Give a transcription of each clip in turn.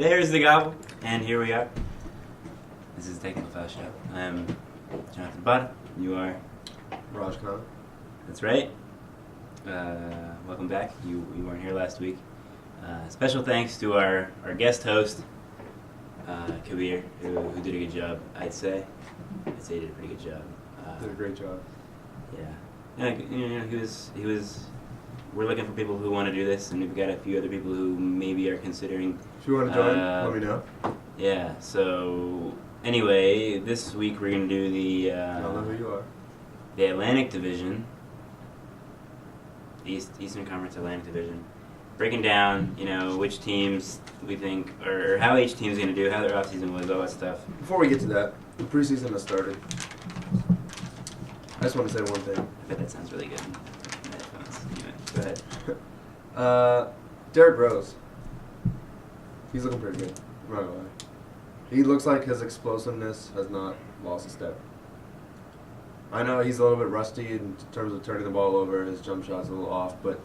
There's the gobble, and here we are. This is the Technical Fowl Show. I'm Jonathan Bada. You are Raj Khan. That's right. Welcome back. You weren't here last week. Special thanks to our guest host, Kabir, who did a good job. I'd say he did a pretty good job. Did a great job. Yeah. He was. We're looking for people who want to do this, and we've got a few other people who maybe are considering. If you want to join, let me know. Yeah. So anyway, this week we're gonna do the. I don't know who you are. The Atlantic Division. Eastern Conference Atlantic Division. Breaking down, which teams we think, or how each team's going to do, how their offseason was, all that stuff. Before we get to that, the preseason has started. I just want to say one thing. I bet that sounds really good. Anyway, go ahead. Derrick Rose. He's looking pretty good. I'm not gonna lie. He looks like his explosiveness has not lost a step. I know he's a little bit rusty in terms of turning the ball over. His jump shot's a little off, but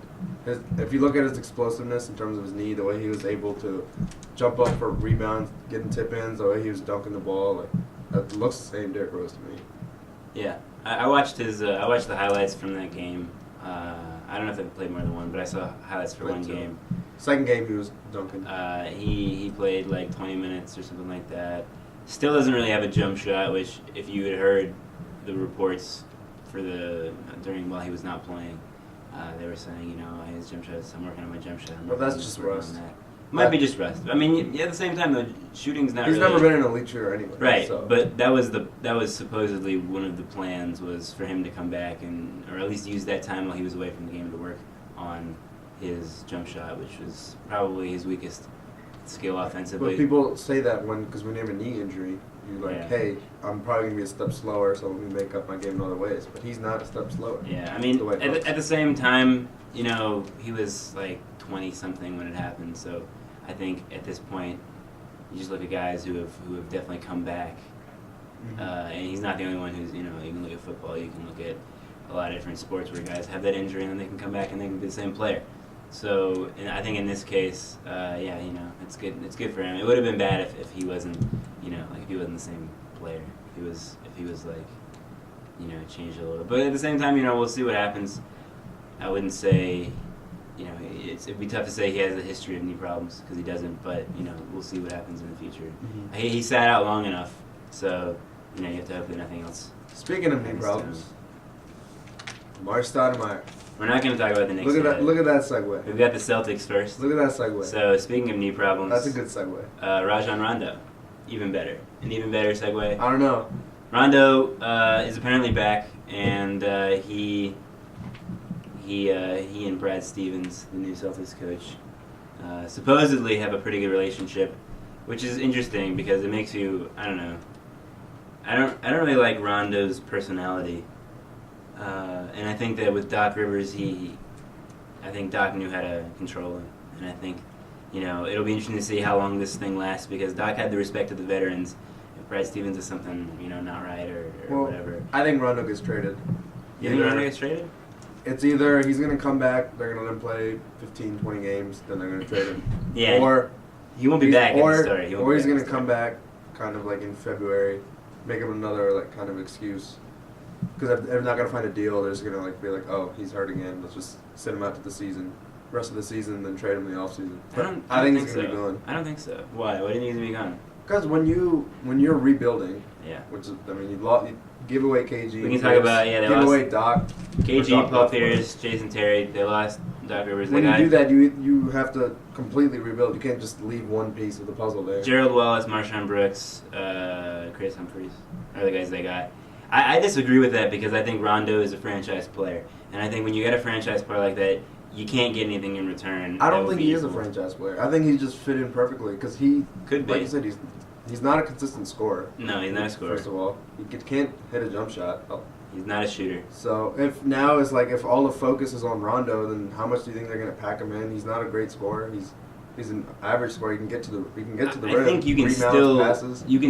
if you look at his explosiveness in terms of his knee, the way he was able to jump up for rebounds, getting tip-ins, the way he was dunking the ball, it looks the same Derrick Rose to me. Yeah, I watched I watched the highlights from that game. I don't know if they played more than one, but I saw highlights for one game. Second game he was dunking. He played like 20 minutes or something like that. Still doesn't really have a jump shot, which if you had heard the reports for while he was not playing, they were saying, his jump shot, I'm working on my jump shot. But that's just rust. Might be just rust. I mean, at the same time, the shooting's not. He's really, never been an elite shooter anyway. Right, so. but that was supposedly one of the plans, was for him to come back or at least use that time while he was away from the game to work on his jump shot, which was probably his weakest skill offensively. But people say that because when you have a knee injury, you're like, Yeah. hey, I'm probably going to be a step slower, so let me make up my game in other ways. But he's not a step slower. Yeah, I mean, at the same time, he was like 20-something when it happened, so I think at this point, you just look at guys who have definitely come back, and he's not the only one who's, you can look at football, you can look at a lot of different sports where guys have that injury and then they can come back and they can be the same player. So, and I think in this case, it's good. It's good for him. It would have been bad if he wasn't, if he wasn't the same player. If he was like, changed a little. But at the same time, we'll see what happens. I wouldn't say, it'd be tough to say he has a history of knee problems because he doesn't. But we'll see what happens in the future. Mm-hmm. He sat out long enough, so you have to hope that nothing else. Speaking of knee problems, Mark Stoudemire. We're not going to talk about the Knicks. Look at that segue. We've got the Celtics first. Look at that segue. So speaking of knee problems, that's a good segue. Rajon Rondo, even better, an even better segue. I don't know. Rondo is apparently back, and he and Brad Stevens, the new Celtics coach, supposedly have a pretty good relationship, which is interesting because it makes you, I don't know. I don't really like Rondo's personality. And I think that with Doc Rivers, I think Doc knew how to control him. And I think, it'll be interesting to see how long this thing lasts because Doc had the respect of the veterans. If Brad Stevens does something, not right or whatever. I think Rondo gets traded. You think Rondo gets traded? It's either he's going to come back, they're going to let him play 15, 20 games, then they're going to trade him. Yeah. Or he won't be back at the start. Or he's going to come back kind of like in February, make him another kind of excuse. Because if they're not going to find a deal, they're just going to be like, oh, he's hurt again. Let's just sit him out to the rest of the season, and then trade him in the offseason. I think he's going to be gone. I don't think so. Why? Why do you think he's going to be gone? Because when you're rebuilding, yeah, which is, you give away KG. We can talk about they give lost away Doc. KG, Paul Pierce, Jason Terry. They lost Doc Rivers. When you do that, you have to completely rebuild. You can't just leave one piece of the puzzle there. Gerald Wallace, Marshawn Brooks, Chris Humphries are the guys they got. I disagree with that because I think Rondo is a franchise player, and I think when you get a franchise player like that, you can't get anything in return. I don't think he is a franchise player. I think he just fit in perfectly because he could be. Like you said, he's not a consistent scorer. No, he's not a scorer. First of all, he can't hit a jump shot. He's not a shooter. So if all the focus is on Rondo, then how much do you think they're going to pack him in? He's not a great scorer. He's an average scorer. He can get to the rim. I think you can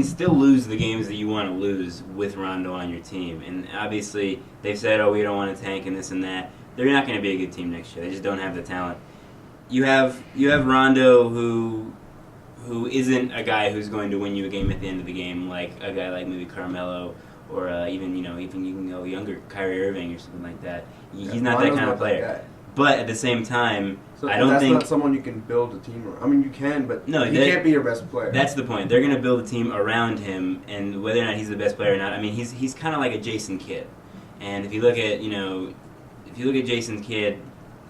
still lose the games that you want to lose with Rondo on your team. And obviously they've said, oh, we don't want to tank and this and that. They're not going to be a good team next year. They just don't have the talent. You have Rondo who who isn't a guy who's going to win you a game at the end of the game, like a guy like maybe Carmelo or even you can go younger Kyrie Irving or something like that. He's not that kind of player. But at the same time, I don't think that's not someone you can build a team around. I mean, you can, but he can't be your best player. That's the point. They're going to build a team around him, and whether or not he's the best player or not, I mean, he's kind of like a Jason Kidd. And if you look at Jason Kidd,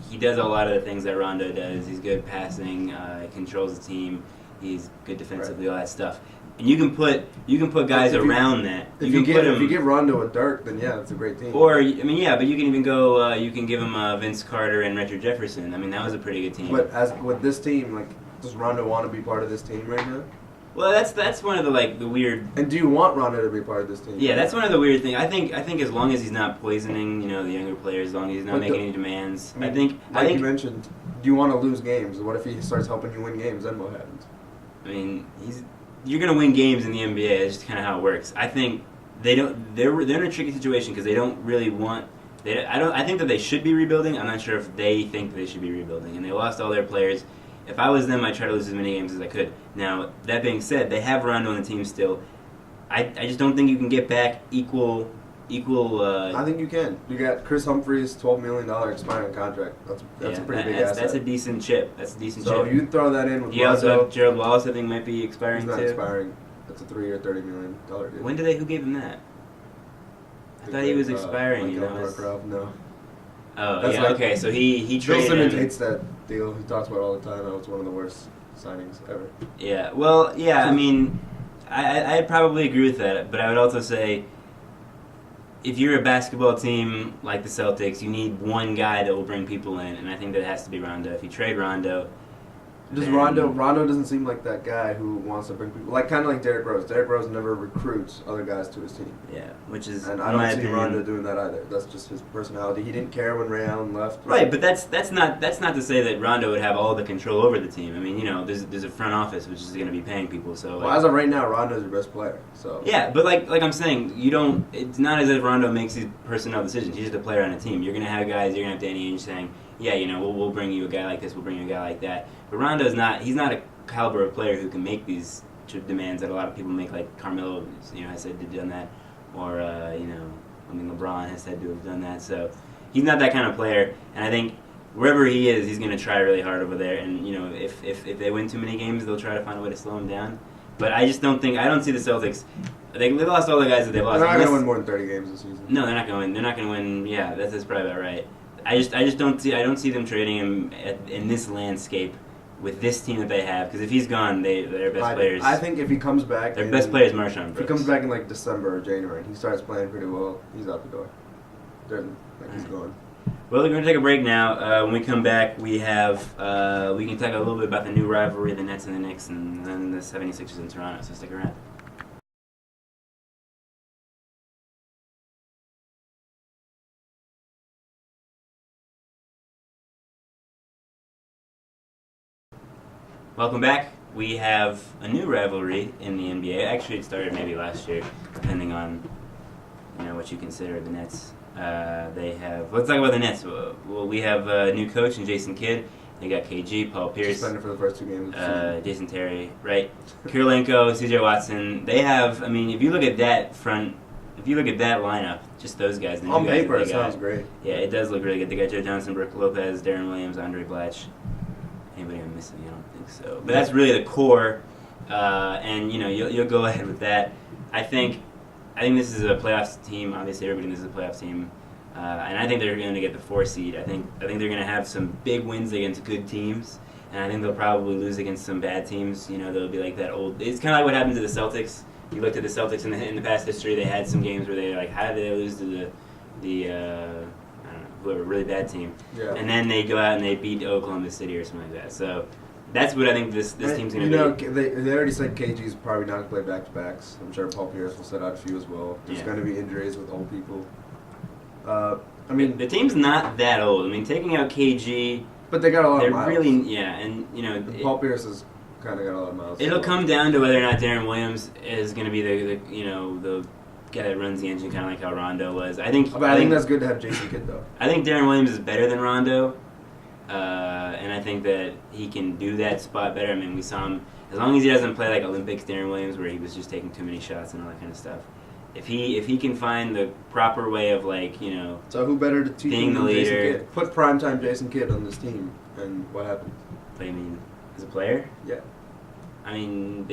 he does a lot of the things that Rondo does. He's good passing, he controls the team, he's good defensively, all that stuff. And you can put guys around that. If you give Rondo a Dirk, then yeah, it's a great team. Or but you can even go. You can give him Vince Carter and Richard Jefferson. I mean, that was a pretty good team. But with this team, like, does Rondo want to be part of this team right now? Well, that's one of the weird. And do you want Rondo to be part of this team? Yeah, that's one of the weird things. I think as long as he's not poisoning, the younger players, as long as he's not making any demands. I think you mentioned, do you want to lose games? What if he starts helping you win games? Then what happens? I mean, you're going to win games in the NBA. It's just kind of how it works. I think they don't. They're in a tricky situation because they don't really want. I think that they should be rebuilding. I'm not sure if they think they should be rebuilding, and they lost all their players. If I was them, I'd try to lose as many games as I could. Now, that being said, they have Rondo on the team still. I just don't think you can get back equal. I think you can. You got Chris Humphries' $12 million expiring contract. That's a pretty big asset. That's a decent chip. chip. So you throw that in with Rondo. Also have Gerald Wallace, I think, might be expiring too. He's not expiring. That's a 3-year, $30 million deal. Who gave him that? I thought he was expiring. No. Oh, yeah, okay, so he traded Bill Simmons hates that deal. He talks about it all the time. It's one of the worst signings ever. Yeah, well, yeah, I mean, I'd probably agree with that, but I would also say if you're a basketball team like the Celtics, you need one guy that will bring people in, and I think that has to be Rondo. If you trade Rondo... Rondo doesn't seem like that guy who wants to bring people, kind of like Derrick Rose. Derrick Rose never recruits other guys to his team. Yeah, which is, and I don't see Rondo doing that either. That's just his personality. He didn't care when Ray Allen left. Right, but that's not to say that Rondo would have all the control over the team. I mean, there's a front office which is going to be paying people. So well, as of right now, Rondo's your best player. So yeah, but like I'm saying, it's not as if Rondo makes these personnel decisions. He's just a player on a team. You're going to have guys. You're going to have Danny Ainge saying, yeah, we'll bring you a guy like this. We'll bring you a guy like that. But Rondo's not. He's not a caliber of player who can make these demands that a lot of people make, like Carmelo, has said to have done that, or LeBron has said to have done that. So he's not that kind of player, and I think wherever he is, he's going to try really hard over there. And if they win too many games, they'll try to find a way to slow him down. But I just don't see the Celtics. They lost all the guys that they lost. They're not going to win more than 30 games this season. No, they're not going to win. They're not going to win. Yeah, that's probably about right. I just don't see them trading him in this landscape with this team that they have, because if he's gone, their best players. I think if he comes back, their best player is Marshawn Brooks. If he comes back in December or January and he starts playing pretty well, he's out the door. He's gone. Well, we're going to take a break now. When we come back, we can talk a little bit about the new rivalry, the Nets and the Knicks, and then the 76ers in Toronto. So stick around. Welcome back. We have a new rivalry in the NBA. Actually, it started maybe last year, depending on what you consider the Nets. Let's talk about the Nets. Well, we have a new coach in Jason Kidd. They got KG, Paul Pierce, suspended for the first 2 games. Jason Terry, right? Kirilenko, CJ Watson. They have. I mean, if you look at that lineup, just those guys. On paper, it sounds great. Yeah, it does look really good. They got Joe Johnson, Brook Lopez, Darren Williams, Andre Blatch. Anybody I'm missing? I don't think so. But that's really the core, and you'll go ahead with that. I think this is a playoffs team. Obviously, everybody knows this is a playoffs team, and I think they're going to get the 4 seed. I think they're going to have some big wins against good teams, and I think they'll probably lose against some bad teams. They'll be like that old. It's kind of like what happened to the Celtics. You looked at the Celtics in the past history. They had some games where they how did they lose to the whoever, really bad team. Yeah. And then they go out and they beat Oklahoma City or something like that. So that's what I think this team's going to be. They already said KG's probably not going to play back-to-backs. I'm sure Paul Pierce will set out a few as well. There's going to be injuries with old people. The team's not that old. I mean, taking out KG... But they got a lot of miles. Paul Pierce has kind of got a lot of miles. It'll come down to whether or not Darren Williams is going to be the guy that runs the engine, kind of like how Rondo was. I think that's good to have Jason Kidd, though. I think Darren Williams is better than Rondo. and I think that he can do that spot better. I mean, we saw him, as long as he doesn't play like Olympics Darren Williams, where he was just taking too many shots and all that kind of stuff. If he can find the proper way of So who better to teach being him the than Jason leader? Kidd? Put primetime Jason Kidd on this team, and what happens? I mean, as a player, Yeah. I mean,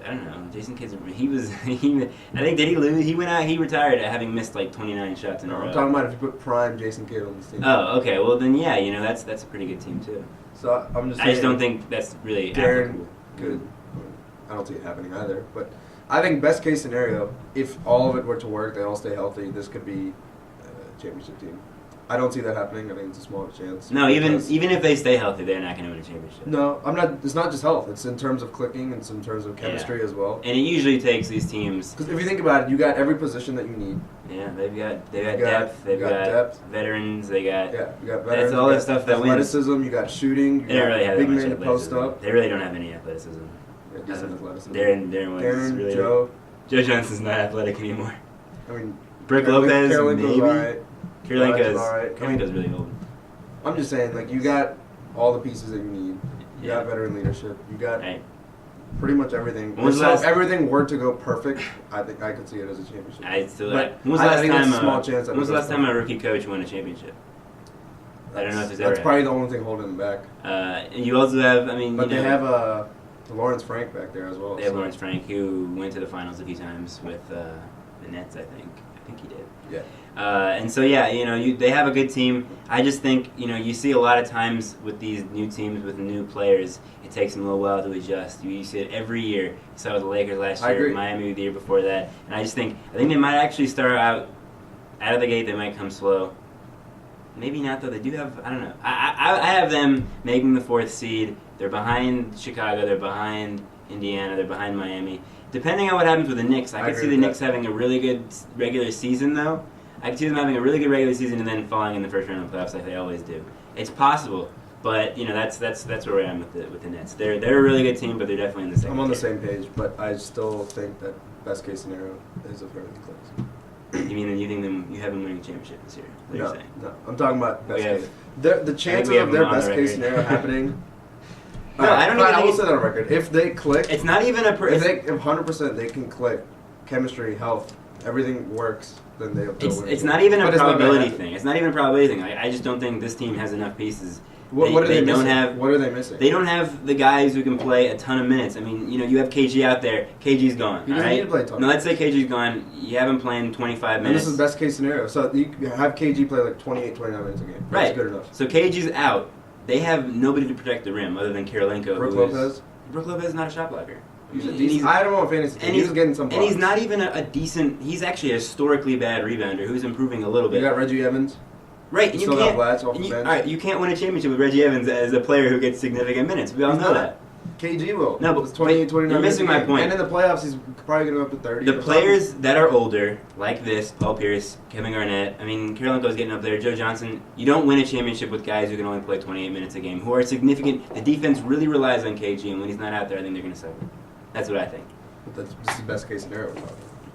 I don't know. Jason Kidd's. I think did he lose? He went out. He retired having missed like 29 shots in a row. I'm talking about if you put prime Jason Kidd on this team. Oh, okay. Well, then yeah, that's a pretty good team too. So I'm just. I just don't think that's really Darren applicable. could. I don't see it happening either. But I think best case scenario, if all of it were to work, they all stay healthy, this could be a championship team. I don't see that happening. I think it's a small chance. No, even if they stay healthy, they're not going to win a championship. No, I'm not. It's not just health. It's in terms of clicking. It's in terms of chemistry as well. And it usually takes these teams. Because if you think about it, you got every position that you need. Yeah, they've got depth. They've got depth. Veterans. They got. Yeah, you got veterans. That's all you the got stuff that wins. athleticism. You got shooting. You They don't really got have big that much men to post athleticism. up. They really don't have any athleticism. Yeah, decent athleticism. Darren was really. Joe Johnson's not athletic anymore. I mean, Brooke Lopez, maybe. Alright. Karolinko's really old. I'm just saying, like, you got all the pieces that you need. You Yeah. got veteran leadership. You got Right. pretty much everything. When was the So last- if everything were to go perfect, I think I could see it as a championship. But When was the I last think time? that's a small chance that When was the it last goes time a rookie coach won a championship? I don't know if there's ever. That's probably the only thing holding them back. And you also have, But they have Lawrence Frank back there as well. They have Lawrence Frank, who went to the finals a few times with the Nets. I think he did. Yeah. And so they have a good team. I just think you see a lot of times with these new teams with new players, it takes them a little while to adjust. You see it every year. You saw it with the Lakers last I year, agree. Miami the year before that, and I think they might actually start out of the gate. They might come slow. Maybe not though. They do have, I don't know. I have them making the 4th seed. They're behind Chicago. They're behind Indiana. They're behind Miami. Depending on what happens with the Knicks, I could see the Knicks having a really good regular season though. I could see them having a really good regular season and then falling in the first round of the playoffs like they always do. It's possible, but that's where I am with the Nets. They're a really good team, but they're definitely in the same. I'm on the same page, but I still think that best case scenario is if everything clicks. You think you have them winning a championship this year? What are you saying? No, I'm talking about best have- case. The chances we have of their them on best the case record. scenario happening. No, I don't even I think will it's- say that on record. If they click, It's not even a. if 100% they can click, chemistry, health, everything works, then they'll win. It's not even a But it's not gonna probability happen. thing. It's not even a probability thing. I just don't think this team has enough pieces. What are they don't missing? have. What are they missing? They don't have the guys who can play a ton of minutes. I mean, you have KG out there. KG's gone. He doesn't all right? need to play a ton. No, let's say KG's gone. You have him playing 25 And minutes. this is best case scenario. So you have KG play like 28, 29 minutes a game. That's Right. good enough. So KG's out. They have nobody to protect the rim other than Karolinko. Brooke who is- Lopez. Brooke Lopez is not a shot blocker. He's a And decent. I don't know if fantasy. and He's getting some. And he's blocks. not even a decent. He's actually a historically bad rebounder who's improving a little bit. You got Reggie Evans. Right, and You you still can't. got Blatch off and the you, bench. all right, you can't win a championship with Reggie Evans as a player who gets significant minutes. We all He's know not. that. KG will. No, but It's 28, 29 you're minutes missing a my game. point. And in the playoffs, he's probably going to go up to 30. The players that are older, like this, Paul Pierce, Kevin Garnett, I mean, Karolinko's getting up there, Joe Johnson, you don't win a championship with guys who can only play 28 minutes a game, who are significant. The defense really relies on KG, and when he's not out there, I think they're going to suffer. That's what I think. This is the best case scenario.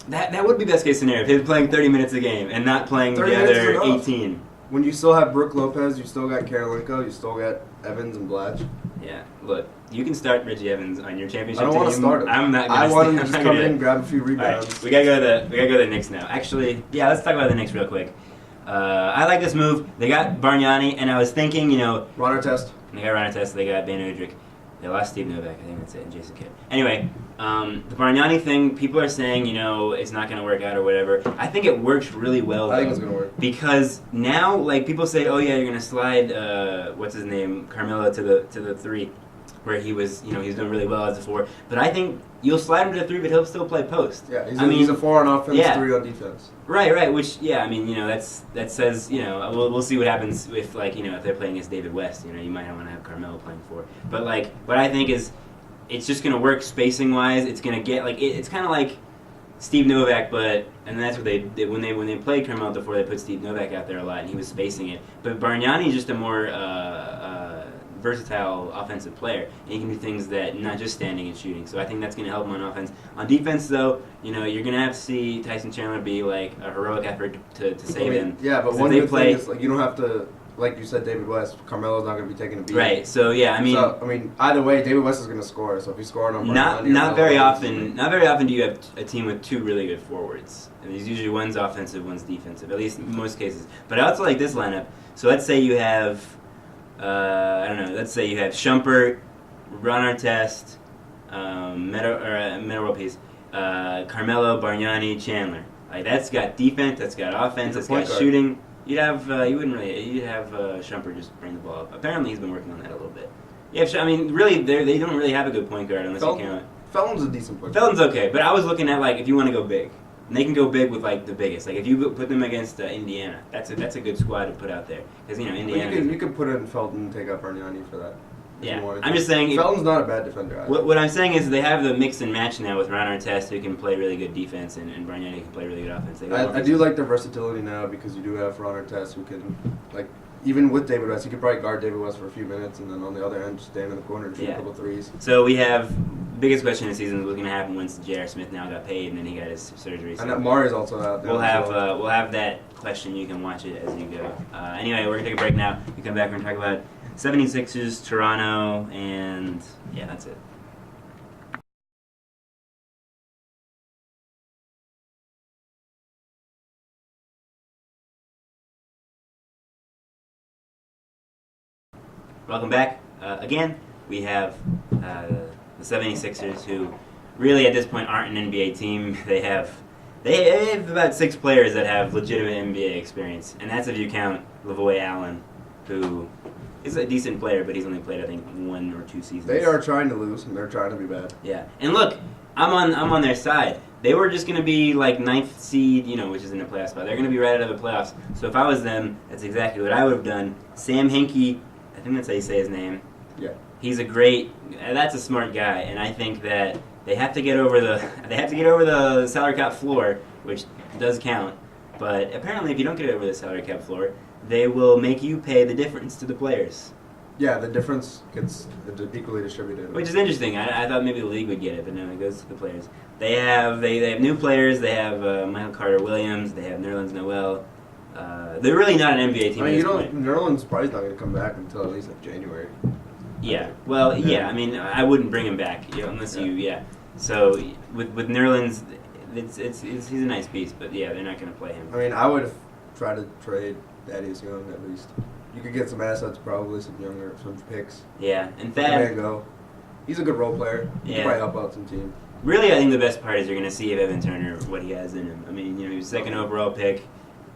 That would be best case scenario if he was playing 30 minutes a game and not playing 30 the minutes is other enough. 18. When you still have Brooke Lopez, you still got Karolinko, you still got Evans and Blatch. Yeah, look, you can start Reggie Evans on your championship I don't team. want to start him. I'm not. Gonna I want him to I'm just not come gonna- in, grab a few All rebounds. right, we gotta go to the Knicks now. Actually, yeah, let's talk about the Knicks real quick. I like this move. They got Bargnani, and I was thinking, Runner test. they got Ryan Test, they got Ben Udrich. They lost Steve Novak, I think that's it, and Jason Kidd. Anyway, the Bargnani thing, people are saying, it's not going to work out or whatever. I think it works really well, I think though, it's going to work. because now, like, people say, oh yeah, you're going to slide, what's his name, Carmelo to the 3, where he was, he's doing really well as a 4. But I think you'll slide him to the 3, but he'll still play post. Yeah, he's a 4 on offense, yeah. 3 on defense. Right, which, yeah, I mean, that says, we'll see what happens if, like, if they're playing against David West, you might want to have Carmelo playing 4. But, like, what I think is, it's just going to work spacing-wise. It's going to get, like, it's kind of like Steve Novak, and that's what they did when they played Carmelo before, they put Steve Novak out there a lot, and he was spacing it. But Bargnani is just a more versatile offensive player, and he can do things that not just standing and shooting. So I think that's going to help him on offense. On defense, though, you're going to have to see Tyson Chandler be like a heroic effort to save him. Yeah, but So one they good play. thing is like you don't have to like you said, David West. Carmelo's not going to be taking a beat. Right. So yeah, I mean, either way, David West is going to score. So if he's scoring on not very often do you have a team with two really good forwards. And there's usually one's offensive, one's defensive. At least in most cases. But I also like this lineup. So let's say you have, I don't know. Let's say you have Schumpert, Ron Artest, Meta World Peace, Carmelo, Bargnani, Chandler. Like that's got defense, that's got offense, that's got shooting. You'd have Shumpert just bring the ball up. Apparently, he's been working on that a little bit. Yeah, I mean, really, they don't really have a good point guard unless you count. Felton's a decent point guard. Felton's okay, but I was looking at like if you want to go big, and they can go big with like the biggest. Like if you put them against Indiana, that's a good squad to put out there because Indiana. Well, you could put in Felton and take out Bargnani for that. Yeah, I'm just saying. Felton's not a bad defender. What I'm saying is they have the mix and match now with Ron Artest, who can play really good defense, and Bargnani who can play really good offense. I do like the versatility now because you do have Ron Artest who can, like, even with David West, he could probably guard David West for a few minutes, and then on the other end, just stand in the corner and shoot a couple threes. So we have biggest question of the season is what's going to happen once J.R. Smith now got paid and then he got his surgery. So and Mari's also out there. We'll have that question. You can watch it as you go. Anyway, we're going to take a break now. We come back and talk about 76ers, Toronto, and yeah, that's it. Welcome back. Again, we have the 76ers, who really at this point aren't an NBA team. They have about 6 players that have legitimate NBA experience, and that's if you count Lavoy Allen, who is a decent player, but he's only played, I think, 1 or 2 seasons. They are trying to lose, and they're trying to be bad. Yeah, and look, I'm on their side. They were just going to be like 9th seed, which is in the playoff spot. They're going to be right out of the playoffs. So if I was them, that's exactly what I would have done. Sam Hinkie, I think that's how you say his name. Yeah. He's that's a smart guy, and I think that they have to get over the salary cap floor, which does count. But apparently, if you don't get over the salary cap floor, they will make you pay the difference to the players. Yeah, the difference gets equally distributed. Which is interesting. I thought maybe the league would get it, but no, it goes to the players. They have new players. They have Michael Carter-Williams. They have Nerlens Noel. They're really not an NBA team. I mean, Nerlens probably not going to come back until at least like January. Yeah. Well, yeah. I mean, I wouldn't bring him back unless you. Yeah. So with Nerlens, he's a nice piece, but yeah, they're not going to play him. I mean, I would have tried to trade Thaddeus Young at least. You could get some assets, probably some picks. Yeah, and Thad, go. He's a good role player. He can probably help out some team. Really, I think the best part is you're going to see of Evan Turner what he has in him. I mean, he was 2nd overall pick.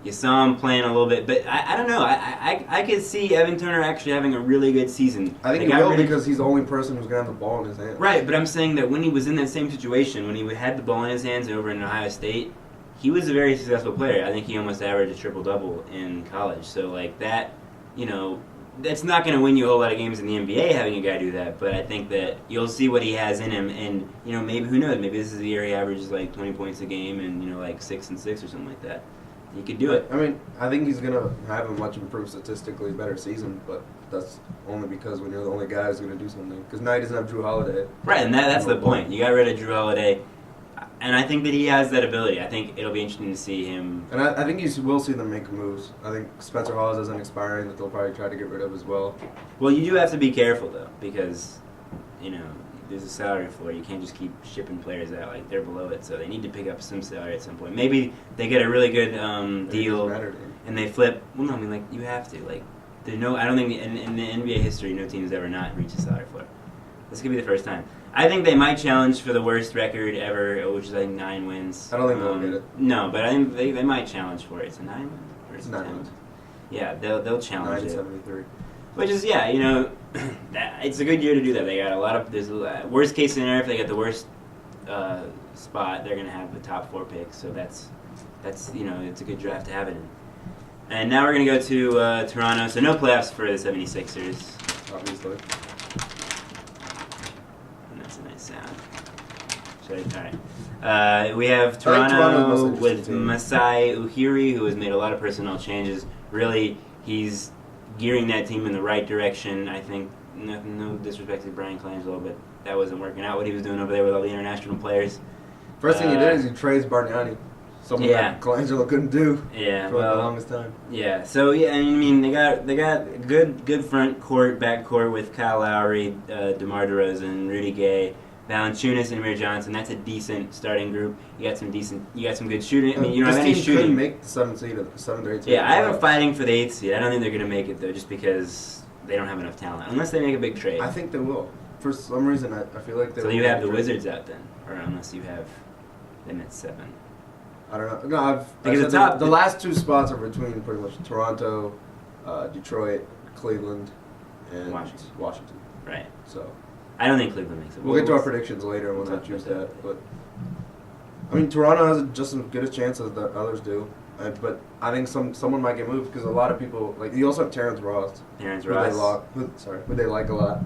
You saw him playing a little bit, but I don't know. I could see Evan Turner actually having a really good season. I think he will because he's the only person who's going to have the ball in his hands. Right, but I'm saying that when he was in that same situation, when he had the ball in his hands over in Ohio State, he was a very successful player. I think he almost averaged a triple-double in college. So, like, that, that's not going to win you a whole lot of games in the NBA having a guy do that, but I think that you'll see what he has in him, and, maybe, who knows, maybe this is the year he averages, like, 20 points a game and, like, 6 and 6 or something like that. He could do it. I mean, I think he's going to have a much improved statistically better season, but that's only because when you're the only guy who's going to do something. Because now he doesn't have Drew Holiday. Right, and that's the point. You got rid of Drew Holiday, and I think that he has that ability. I think it'll be interesting to see him. And I think you will see them make moves. I think Spencer Hawes has an expiring that they'll probably try to get rid of as well. Well, you do have to be careful, though, because, there's a salary floor. You can't just keep shipping players out. Like, they're below it, so they need to pick up some salary at some point. Maybe they get a really good deal, and they flip. Well, no, I mean, like, you have to. Like, I don't think in the NBA history, no team has ever not reached the salary floor. This could be the first time. I think they might challenge for the worst record ever, which is, like, 9 wins. I don't think they'll get it. No, but I think they might challenge for it. It's a 9 wins? It's 9 wins. Yeah, they'll challenge 973. it. Which is, it's a good year to do that. They got worst case scenario, if they get the worst spot, they're going to have the top 4 picks. So that's it's a good draft to have it in. And now we're going to go to Toronto. So no playoffs for the 76ers. Obviously. And that's a nice sound. All right. We have Toronto with Masai Ujiri, who has made a lot of personnel changes. Really, he's gearing that team in the right direction. I think, no disrespect to Brian Colangelo, but that wasn't working out what he was doing over there with all the international players. First thing he did is he trades Bargnani. Something Yeah. that Colangelo couldn't do Yeah, for the well, longest time. yeah. So yeah, I mean they got good front court, back court with Kyle Lowry, DeMar DeRozan, Rudy Gay, Valanciunas, and Amir Johnson. That's a decent starting group. You got some good shooting. I mean, you don't This have any team shooting. couldn't make the 7th or 8th seed. Yeah, I have them fighting for the 8th seed. I don't think they're gonna make it though, just because they don't have enough talent, unless they make a big trade. I think they will. For some reason, I feel like they So will you make have a the trade. Wizards out then, or unless you have them at 7. I don't know. No, I've Because said the top- the last 2 spots are between pretty much Toronto, Detroit, Cleveland, and Washington. Right. So I don't think Cleveland makes it. we'll get to our predictions later when I talk choose about that. But I mean, Toronto has just as good a chance as the others do. But I think someone might get moved because a lot of people like you also have Terrence Ross, Terrence who Ross. who they like a lot.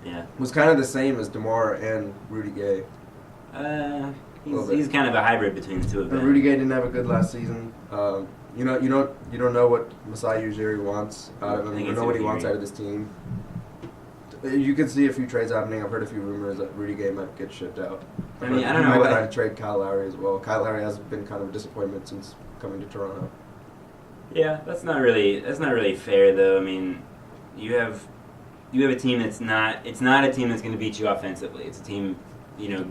Yeah. Was kind of the same as DeMar and Rudy Gay. He's kind of a hybrid between the two of And them. Rudy Gay didn't have a good last season. You don't know what Masai Ujiri wants out of him. I think You don't it's know what he Ujiri. wants out of this team. You could see a few trades happening. I've heard a few rumors that Rudy Gay might get shipped out. I mean, I He don't know might what- try to trade Kyle Lowry as well. Kyle Lowry has been kind of a disappointment since coming to Toronto. Yeah, that's not really fair though. I mean, you have a team that's not. It's not a team that's going to beat you offensively. It's a team,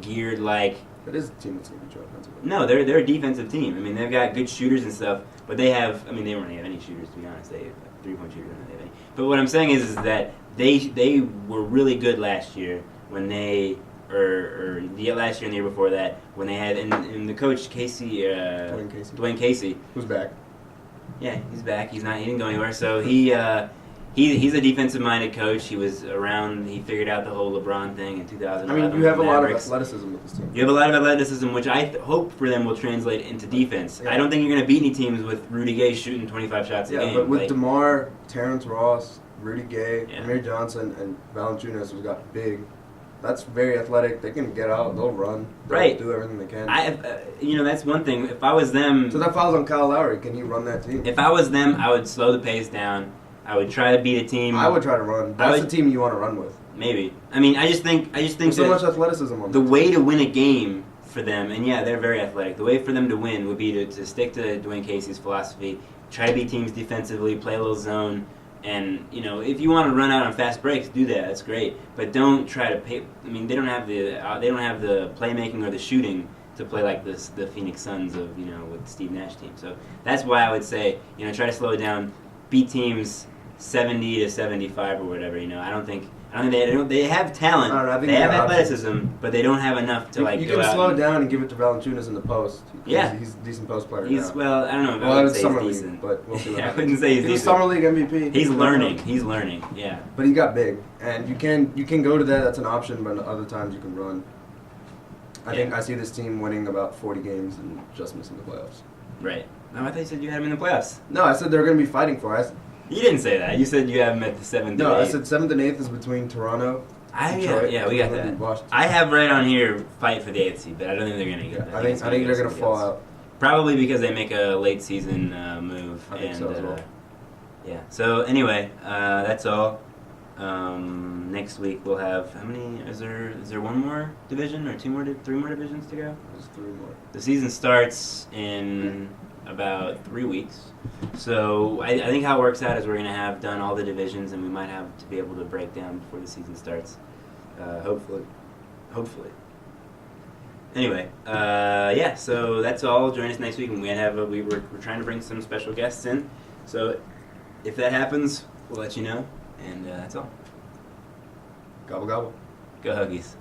geared like. It is a team that's going to beat you offensively. No, they're a defensive team. I mean, they've got good shooters and stuff, but they have. I mean, they don't really have any shooters to be honest. They have 3-point shooters. They don't have any. But what I'm saying is that they were really good last year when they. Or the last year and the year before that when they had and the coach Casey Dwayne Casey Who's back? yeah, he's back. He didn't go anywhere. So he's a defensive minded coach. He was around. He figured out the whole LeBron thing in 2011. I mean, you have a lot of Mavericks. athleticism with this team. You have a lot of athleticism, which I hope for them will translate into defense. Yeah. I don't think you're going to beat any teams with Rudy Gay shooting 25 shots a Yeah, game. but with Like, DeMar, Terrence Ross, Rudy Gay, Yeah. Amir Johnson, and Valanciunas, who's got big. That's very athletic. They can get out. They'll run. They'll Right. do everything they can. that's one thing. If I was them, So that fouls on Kyle Lowry. Can he run that team? if I was them, I would slow the pace down. I would try to beat a team. I would try to run. I That's would- the team you want to run with. Maybe. I mean, I just think There's so that much athleticism on the that way team. to win a game for them, and yeah, they're very athletic. The way for them to win would be to stick to Dwayne Casey's philosophy, try to beat teams defensively, play a little zone, and if you want to run out on fast breaks, do that. That's great, but don't try to pay. I mean, they don't have the playmaking or the shooting to play like the Phoenix Suns of with Steve Nash team. So that's why I would say try to slow it down, beat teams 70 to 75 or whatever. I don't think they have talent. I don't know, I think They have they have athleticism, but they don't have enough to You go can out. slow and- down and give it to Valanciunas in the post. Yeah. He's a decent post player He's now. well, I don't know. If Well, I would it's say summer he's league, decent. but we'll see what Yeah, I happens. wouldn't say he's He was decent. summer league MVP. He's learning. He's learning. Yeah. But he got big, and you can go to that. That's an option, but other times you can run. I think I see this team winning about 40 games and just missing the playoffs. Right. No, I thought you said you had him in the playoffs. No, I said they're going to be fighting for it. You didn't say that. You said you have him at the 7th. No, and I 8th. said 7th and 8th is between Toronto. Detroit, Yeah, we got Cleveland, that. and Washington. I have right on here fight for the 8th seed, but I don't think they're gonna get that. I think they're going to fall out. Probably because they make a late season move. I think so as well. Yeah. So anyway, that's all. Next week we'll have how many? Is there one more division or three more divisions to go? There's 3 more. The season starts in about 3 weeks. So I think how it works out is we're going to have done all the divisions, and we might have to be able to break down before the season starts. Hopefully. Anyway, yeah. So that's all. Join us next week, and we're trying to bring some special guests in. So if that happens, we'll let you know. And that's all. Gobble gobble. Go Huggies.